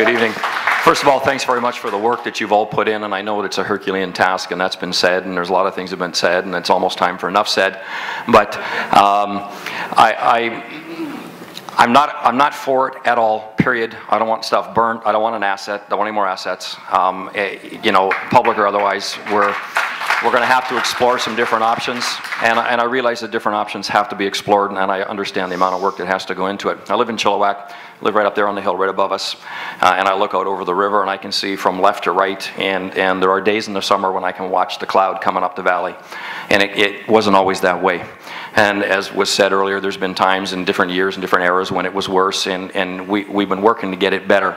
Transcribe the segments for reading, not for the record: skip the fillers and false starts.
Good evening. First of all, thanks very much for the work that you've all put in, and I know it's a Herculean task, and that's been said, and there's a lot of things that have been said, and it's almost time for enough said. But I'm not for it at all, period. I don't want stuff burnt. I don't want an asset. I don't want any more assets. You know, public or otherwise, we're going to have to explore some different options, and I realize that different options have to be explored, and I understand the amount of work that has to go into it. I live in Chilliwack, live right up there on the hill right above us, and I look out over the river and I can see from left to right, and there are days in the summer when I can watch the cloud coming up the valley, and it wasn't always that way. And as was said earlier, there's been times in different years and different eras when it was worse, and we've been working to get it better.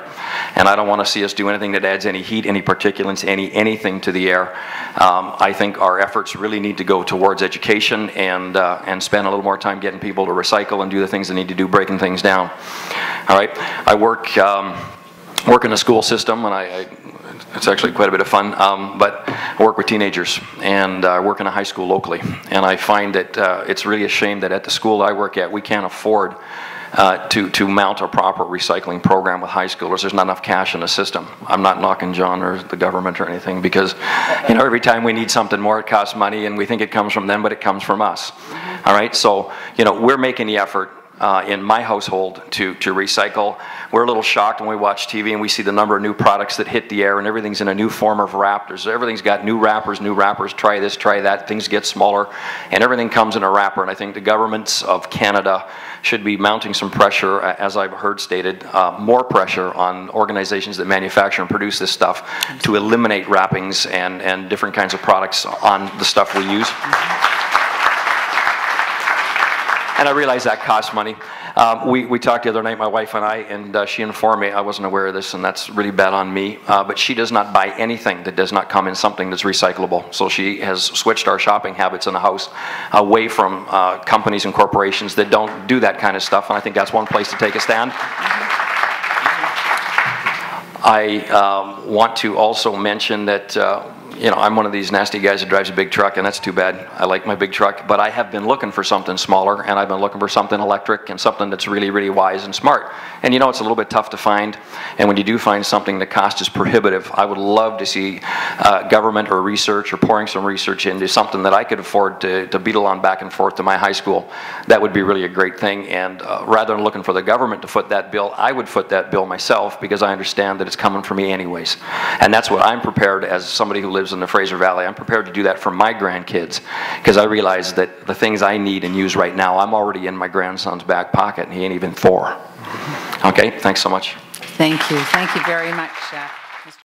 And I don't want to see us do anything that adds any heat, any particulates, anything to the air. I think our efforts really need to go towards education and spend a little more time getting people to recycle and do the things they need to do, breaking things down. All right, I work in the school system, and it's actually quite a bit of fun, but I work with teenagers, and I work in a high school locally, and I find that it's really a shame that at the school I work at, we can't afford to mount a proper recycling program with high schoolers. There's not enough cash in the system. I'm not knocking John or the government or anything, because you know, every time we need something more, it costs money, and we think it comes from them, but it comes from us. All right, so you know, we're making the effort in my household to recycle. We're a little shocked when we watch TV and we see the number of new products that hit the air, and everything's in a new form of wrappers. Everything's got new wrappers, try this, try that, things get smaller, and everything comes in a wrapper. And I think the governments of Canada should be mounting some pressure, as I've heard stated, more pressure on organizations that manufacture and produce this stuff to eliminate wrappings and different kinds of products on the stuff we use. And I realize that costs money. We talked the other night, my wife and I, and she informed me, I wasn't aware of this, and that's really bad on me, but she does not buy anything that does not come in something that's recyclable. So she has switched our shopping habits in the house away from companies and corporations that don't do that kind of stuff, and I think that's one place to take a stand. I want to also mention that you know, I'm one of these nasty guys that drives a big truck, and that's too bad. I like my big truck, but I have been looking for something smaller, and I've been looking for something electric and something that's really, really wise and smart. And you know, it's a little bit tough to find, and when you do find something, the cost is prohibitive. I would love to see government or research or pouring some research into something that I could afford to beetle on back and forth to my high school. That would be really a great thing, and rather than looking for the government to foot that bill, I would foot that bill myself, because I understand that it's coming from me anyways. And that's what I'm prepared, as somebody who lives in the Fraser Valley, I'm prepared to do that for my grandkids, because I realize that the things I need and use right now, I'm already in my grandson's back pocket, and he ain't even 4. Okay, thanks so much. Thank you very much, Jeff.